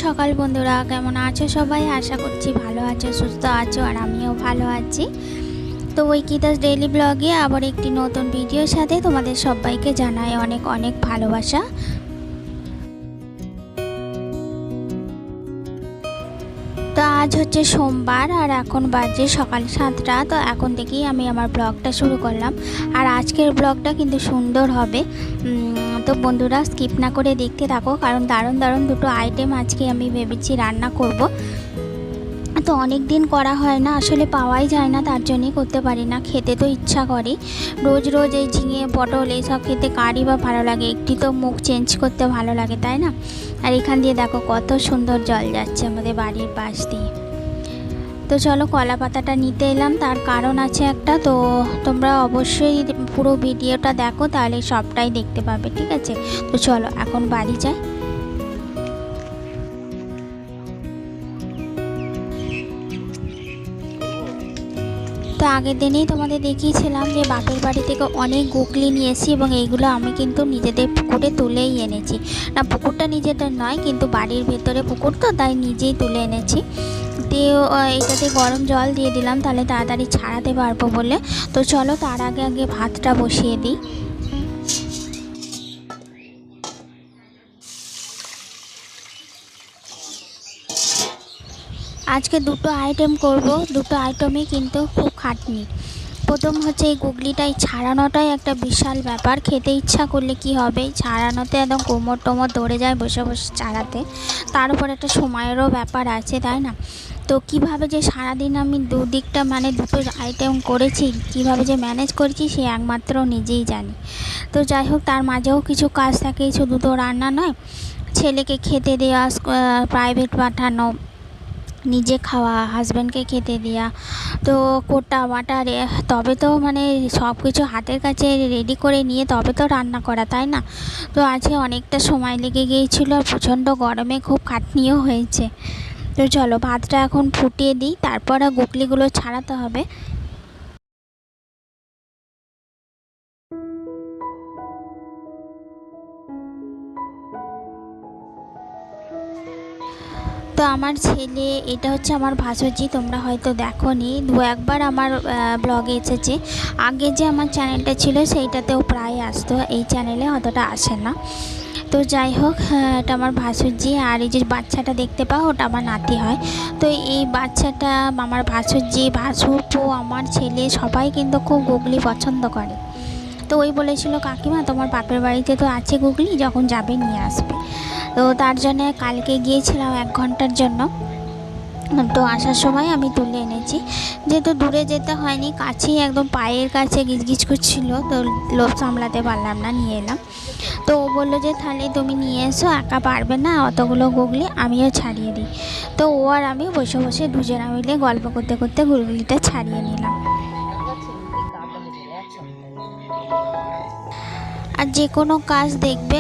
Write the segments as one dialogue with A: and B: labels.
A: সকাল বন্ধুরা, কেমন আছো সবাই? আশা করছি ভালো আছো, সুস্থ আছো, আর আমিও ভালো আছি। তো ঐকিতাস ডেইলি ব্লগে আবার একটি নতুন ভিডিওর সাথে তোমাদের সবাইকে জানাই অনেক অনেক ভালোবাসা। তো আজ হচ্ছে সোমবার আর এখন বাজে সকাল 7টা। তো এখন থেকেই আমি আমার ব্লগটা শুরু করলাম, আর আজকের ব্লগটা কিন্তু সুন্দর হবে। তো বন্ধুরা স্কিপ না করে দেখতে থাকো, কারণ দারুণ দারুণ দুটো আইটেম আজকে আমি ভেবেছি রান্না করব। তো অনেক দিন করা হয় না, আসলে পাওয়াই যায় না, তার জন্যই করতে পারি না। খেতে তো ইচ্ছা করে, রোজ রোজ এই ঝিঙে পটল এইসব খেতে কারই বা ভালো লাগে, একটি তো মুখ চেঞ্জ করতে ভালো লাগে, তাই না? আর এখান দিয়ে দেখো কত সুন্দর জল যাচ্ছে আমাদের বাড়ির পাশ দিয়ে। তো চলো কলা পাতাটা নিতে এলাম, তার কারণ আছে একটা। তো তোমরা অবশ্যই পুরো ভিডিওটা দেখো, তাহলে সবটাই দেখতে পাবে, ঠিক আছে? তো চলো এখন বাড়ি যাই। তো আগের দিনেই তোমাদের দেখিয়েছিলাম যে বাপের বাড়ি থেকে অনেক গুগলি নিয়ে এসেছি, এবং এইগুলো আমি কিন্তু নিজেদের পুকুরে তুলেই এনেছি। না, পুকুরটা নিজেদের নয়, কিন্তু বাড়ির ভেতরে পুকুর, তো তাই নিজেই তুলে এনেছি। দিয়ে এটাতে গরম জল দিয়ে দিলাম, তাহলে তাড়াতাড়ি ছাড়াতে পারবো বলে। তো চলো তার আগে আগে ভাতটা বসিয়ে দিই। আজকে দুটো আইটেম করব, দুটো আইটেমই কিন্তু খুব খাটনি। প্রথম হচ্ছে এই গুগলিটাই ছাড়ানোটাই একটা বিশাল ব্যাপার। খেতে ইচ্ছা করলে কি হবে, ছাড়ানোতে একদম কোমর টোমর ধরে যায় বসে বসে ছাড়াতে। তার উপর একটা সময়েরও ব্যাপার আছে, তাই না? তো কিভাবে যে সারাদিন আমি দুদিকটা মানে দুটো আইটেম করেছি, কিভাবে যে ম্যানেজ করেছি সে একমাত্র নিজেই জানি। তো যাই হোক, তার মাঝেও কিছু কাজ থাকে, শুধু তো রান্না নয়, ছেলেকে খেতে দেওয়া, প্রাইভেট পাঠানো, নিজে খাওয়া, হাজব্যান্ডকে খেতে দেওয়া, তো কোটা বাটা তবে তো মানে সব কিছু হাতের কাছে রেডি করে নিয়ে তবে তো রান্না করা, তাই না? তো আজকে অনেকটা সময় লেগে গিয়েছিলো, আর প্রচণ্ড গরমে খুব খাটনিও হয়েছে। তো চলো ভাতটা এখন ফুটিয়ে দিই, তারপর গুগলিগুলো ছাড়াতে হবে। তো আমার ছেলে, এটা হচ্ছে আমার ভাসুরজি, তোমরা হয়তো দেখোনি, একবার আমার ব্লগে এসেছে। আগে যে আমার চ্যানেলটা ছিল সেইটাতেও প্রায় আসতো, এই চ্যানেলে অতটা আসে না। তো যাই হোক, এটা আমার ভাসুরজি, আর এই যে বাচ্চাটা দেখতে পাও ওটা আমার নাতি হয়। তো এই বাচ্চাটা আমার ভাসুরজি, ভাসুরপো, আমার ছেলে সবাই কিন্তু খুব গুগলি পছন্দ করে। তো ওই বলেছিল, কাকিমা তোমার বাপের বাড়িতে তো আছে গুগলি, যখন যাবে নিয়ে আসবে। তো তার জন্য কালকে গিয়েছিলাম 1 ঘন্টার জন্য। তো আসার সময় আমি তুলে এনেছি, যেহেতু দূরে যেতে হয়নি, কাছেই একদম পায়ের কাছে গিজগিজ করছিল, তো লোভ সামলাতে পারলাম না, নিয়ে এলাম। তো ও বললো যে তাহলে তুমি নিয়ে এসো, একা পারবে না অতগুলো গুগলি, আমিও ছাড়িয়ে দিই। তো ও আর আমি বসে বসে দুজনা মিলে গল্প করতে করতে গুগলিটা ছাড়িয়ে নিলাম। আর যে কোনো কাজ দেখবে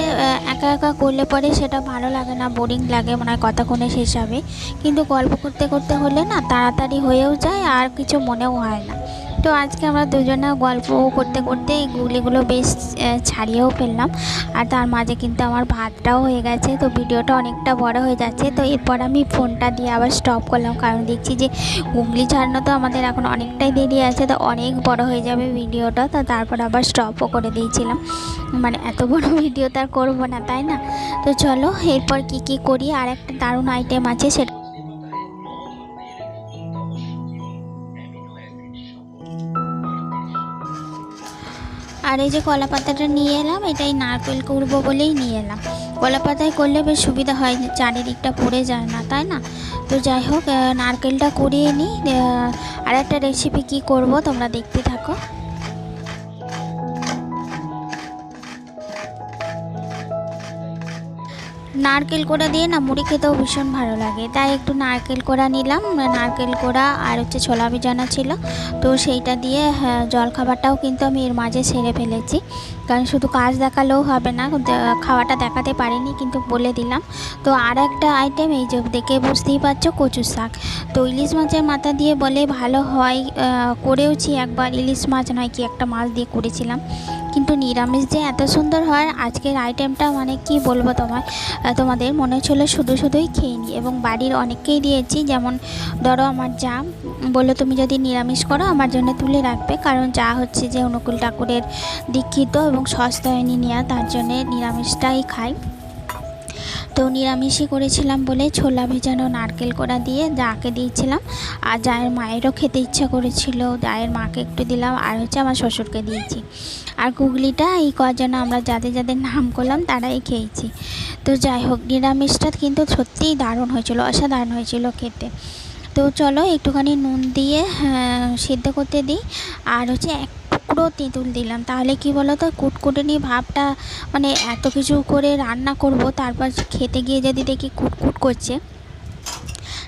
A: একা একা করলে পরে সেটা ভালো লাগে না, বোরিং লাগে, মনে হয় কতক্ষণে শেষ হবে। কিন্তু গল্প করতে করতে হলে না তাড়াতাড়ি হয়েও যায়, আর কিছু মনেও হয় না। তো আজকে আমরা দুজনে গল্প করতে করতে এই গুগলিগুলো বেশ ছাড়িয়েও ফেললাম, আর তার মাঝে কিন্তু আমার ভাতটাও হয়ে গেছে। তো ভিডিওটা অনেকটা বড় হয়ে যাচ্ছে, তো এরপর আমি ফোনটা দিয়ে আবার স্টপ করলাম, কারণ দেখছি যে গুগলি ছাড়ানো তো আমাদের এখন অনেকটাই দেরি আছে, তো অনেক বড় হয়ে যাবে ভিডিওটা। তো তারপর আবার স্টপও করে দিয়েছিলাম, মানে এত বড় ভিডিও তো আর করবো না, তাই না? তো চলো এরপর কি করি। আর একটা দারুণ আইটেম আছে, সেটা আর এই যে কলা পাতাটা নিয়ে এলাম, এটাই নারকেল করবো বলেই নিয়ে এলাম। কলা পাতায় করলে বেশ সুবিধা হয়, চারিদিকটা পড়ে যায় না, তাই না? তো যাই হোক, নারকেলটা কুড়িয়ে নিই। আর একটা রেসিপি কি করব তোমরা দেখতে থাকো। নারকেল কোড়া দিয়ে না মুড়ি খেতেও ভীষণ ভালো লাগে, তাই একটু নারকেল কোড়া নিলাম। নারকেল কোড়া আর হচ্ছে ছোলা ভিজানো ছিল, তো সেইটা দিয়ে জলখাবারটাও কিন্তু আমি এর মাঝে সেরে ফেলেছি, কারণ শুধু কাজ দেখালেও হবে না, খাওয়াটা দেখাতে পারিনি, কিন্তু বলে দিলাম। তো আর একটা আইটেম, এই যে দেখে বুঝতেই পারছো, কচু শাক। তো ইলিশ মাছের মাথা দিয়ে বলে ভালো হয়, করেওছি একবার, ইলিশ মাছ নয় কি একটা মাছ দিয়ে করেছিলাম, কিন্তু নিরামিষ যে এত সুন্দর হয় আজকের আইটেমটা, মানে কি বলবো তোমাদের মনে হচ্ছিলো শুধুই খেয়ে নিই, এবং বাড়ির অনেককেই দিয়েছি। যেমন ধরো আমার যা বললো তুমি যদি নিরামিষ করো আমার জন্য তুলে রাখবে, কারণ যা হচ্ছে যে অনুকূল ঠাকুরের দীক্ষিত এবং সস্তায়নী নেওয়া, তার জন্যে নিরামিষটাই খাই। তো নিরামিষই করেছিলাম বলে ছোলা ভেজানো নারকেল কোড়া দিয়ে যাকে দিয়েছিলাম, আর জায়ের মায়েরও খেতে ইচ্ছা করেছিল, জায়ের মাকে একটু দিলাম, আর হচ্ছে আমার শ্বশুরকে দিয়েছি। আর গুগলিটা এই কজন আমরা যাদের নাম করলাম তারাই খেয়েছি। তো যাই হোক, নিরামিষটা কিন্তু সত্যিই দারুণ হয়েছিল, অসাধারণ হয়েছিল খেতে। তো চলো একটুখানি নুন দিয়ে সিদ্ধ করতে দিই, আর হচ্ছে এক টুকরো তেঁতুল দিলাম। তাহলে কি বলো তো, কুটকুটনি ভাবটা, মানে এত কিছু করে রান্না করব তারপর খেতে গিয়ে যদি দেখি কুটকুট করছে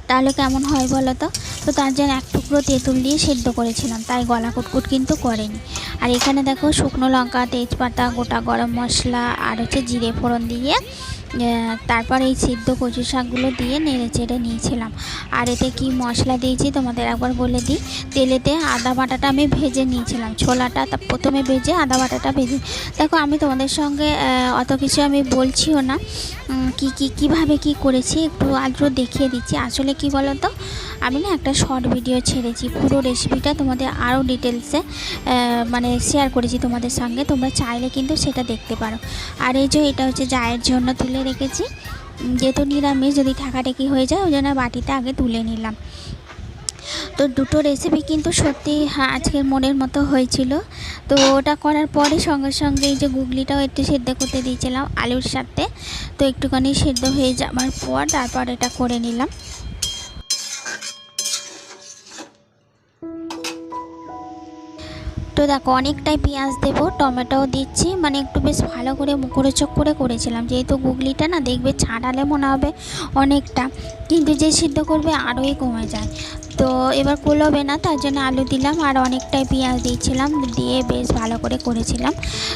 A: তাহলে কেমন হয় বলো তো। তো তার জন্য এক টুকরো তেঁতুল দিয়ে সিদ্ধ করেছিলাম, তাই গলা কুটকুট কিন্তু করেনি। আর এখানে দেখো শুকনো লঙ্কা, তেজপাতা, গোটা গরম মশলা আর হচ্ছে জিরে ফোড়ন দিয়ে তারপর এই সিদ্ধ কচু শাকগুলো দিয়ে নেড়ে চেড়ে নিয়েছিলাম। আর এতে কি মশলা দিয়েছি তোমাদের একবার বলে দিই। তেলেতে আদা বাটাটা আমি ভেজে নিয়েছিলাম, ছোলাটা প্রথমে ভেজে আদা বাটাটা ভেজে। দেখো আমি তোমাদের সঙ্গে অত কিছু আমি বলছিও না, কীভাবে কি করেছি একটু আদ্র দেখিয়ে দিচ্ছি। আসলে কি বলো তো, আমি না একটা শর্ট ভিডিও ছেড়েছি, পুরো রেসিপিটা তোমাদের আরও ডিটেলসে মানে শেয়ার করেছি তোমাদের সঙ্গে, তোমরা চাইলে কিন্তু সেটা দেখতে পারো। আর এই যে এটা হচ্ছে জায়ের জন্য তুলে রেখেছি, যেহেতু নিরামিষ যদি ঠাকাঠাকি হয়ে যায় ওই জন্য বাটিতে আগে তুলে নিলাম। তো দুটো রেসিপি কিন্তু সত্যি আজকের মনের মতো হয়েছিল। তো ওটা করার পরে সঙ্গে সঙ্গে এই যে গুগলিটাও একটু সেদ্ধ করতে দিয়েছিলাম আলুর সাথে। তো একটুখানি সেদ্ধ হয়ে যাওয়ার পর তারপর এটা করে নিলাম। তো দেখো অনেকটাই পেঁয়াজ দেবো, টমেটোও দিচ্ছি, মানে একটু বেশ ভালো করে মুখরোচক করে করেছিলাম, যেহেতু গুগলিটা না দেখবে ছাড়ালে মনে হবে অনেকটা, কিন্তু যে সিদ্ধ করবে আরোই কমে যায়। তো এবার কুলোবে না, তার জন্য আলু দিলাম আর অনেকটাই পেঁয়াজ দিয়েছিলাম, দিয়ে বেশ ভালো করে করেছিলাম।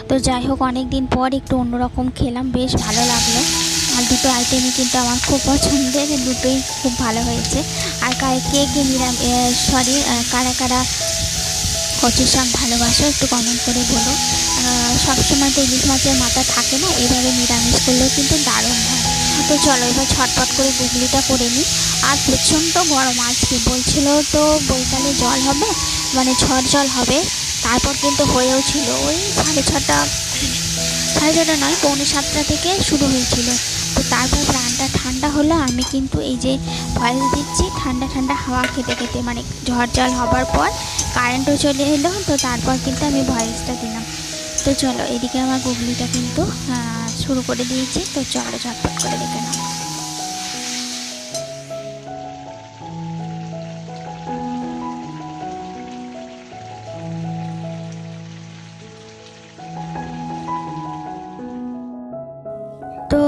A: তো যাই হোক, অনেক দিন পর একটু অন্যরকম খেলাম, বেশ ভালো লাগলো। আর দুটো আইটেমই কিন্তু আমার খুব পছন্দের, দুটোই খুব ভালো হয়েছে। আর কে কারা কচু শাক ভালোবাসো একটু কমেন্ট করে বলো। সবসময় তো ইলিশ মাছের মাথা থাকে না, এভাবে নিরামিষ করলেও কিন্তু দারুণ হয়। তো চলো এবার ছটপট করে গুগলিটা করে নিই। আর প্রচণ্ড গরম আজকে, বলছিল তো বৈকালে জল হবে, মানে ঝড় জল হবে, তারপর কিন্তু হয়েও ছিল। ওই সাড়ে ছটা নয়, পৌনে 7টা থেকে শুরু হয়েছিল। তো তারপর প্রাণটা ঠান্ডা হলো, আমি কিন্তু এই যে ভয়েস দিচ্ছি ঠান্ডা ঠান্ডা হাওয়া খেতে খেতে, মানে ঝড় জল হবার পর কারেন্টও চলে এলো, তো তারপর কিন্তু আমি ভয়েসটা দিলাম। তো চলো এদিকে আমার গুগলিটা কিন্তু শুরু করে দিয়েছি। তো চলো ঝটপট করে দেখে নাও। তো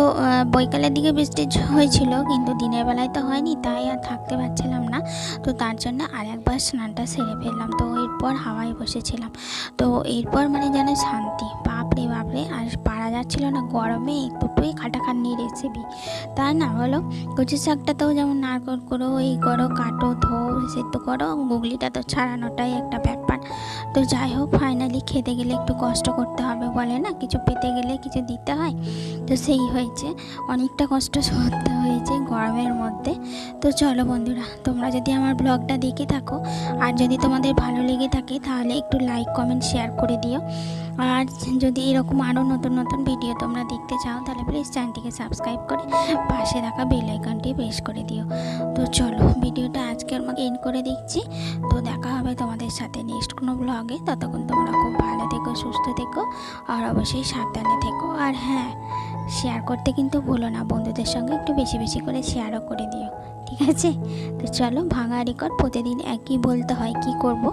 A: বৈকালের দিকে বৃষ্টি হয়েছিল, কিন্তু দিনের বেলায় তো হয়নি, তাই আর থাকতে পারছিলাম না। তো তার জন্য আর একবার স্নানটা সেরে ফেললাম। তো এরপর হাওয়ায় বসেছিলাম। তো এরপর মানে যেন শান্তি, বাপরে আর পারা যাচ্ছিল না গরমে। দুটোই খাটাখাটনি রেসিপি, তাই না বলো। কচু শাকটাতেও যেমন নারকোল করো, এই করো, কাটো, ধো, সেদ্ধ করো, গুগলিটা তো ছাড়ানোটাই একটা ব্যাপার। তো যাই হোক, ফাইনালি খেতে গেলে একটু কষ্ট করতে হবে, বলে না কিছু পেতে গেলে কিছু দিতে হয়। তো সেই হয়েছে, অনেকটা কষ্ট করতে হয়েছে গরমের মধ্যে। তো চলো বন্ধুরা, তোমরা যদি আমার ব্লগটা দেখে থাকো আর যদি তোমাদের ভালো লেগে থাকে তাহলে একটু লাইক, কমেন্ট, শেয়ার করে দিও। আর যদি এরকম আরও নতুন ভিডিও তোমরা দেখতে চাও তাহলে প্লিজ চ্যানেলটিকে সাবস্ক্রাইব করে পাশে থাকা বেল আইকনটি প্রেস করে দিও। তো চলো ভিডিওটা আজকের মতো এন্ড করে দিচ্ছি। তো দেখা হবে তোমাদের সাথে নেক্সট কোনো ব্লগে। ততক্ষণ তোমরা খুব ভালো থেকো, সুস্থ থেকো, আর অবশ্যই সাবধানে থেকো। আর হ্যাঁ, শেয়ার করতে কিন্তু ভুলো না, বন্ধুদের সঙ্গে একটু বেশি করে শেয়ারও করে দিও, ঠিক আছে। তো চলো, ভাঙা রেকর্ড প্রতিদিন একই বলতে হয়, কি করব।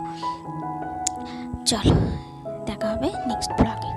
A: চলো দেখা হবে নেক্সট ব্লগে।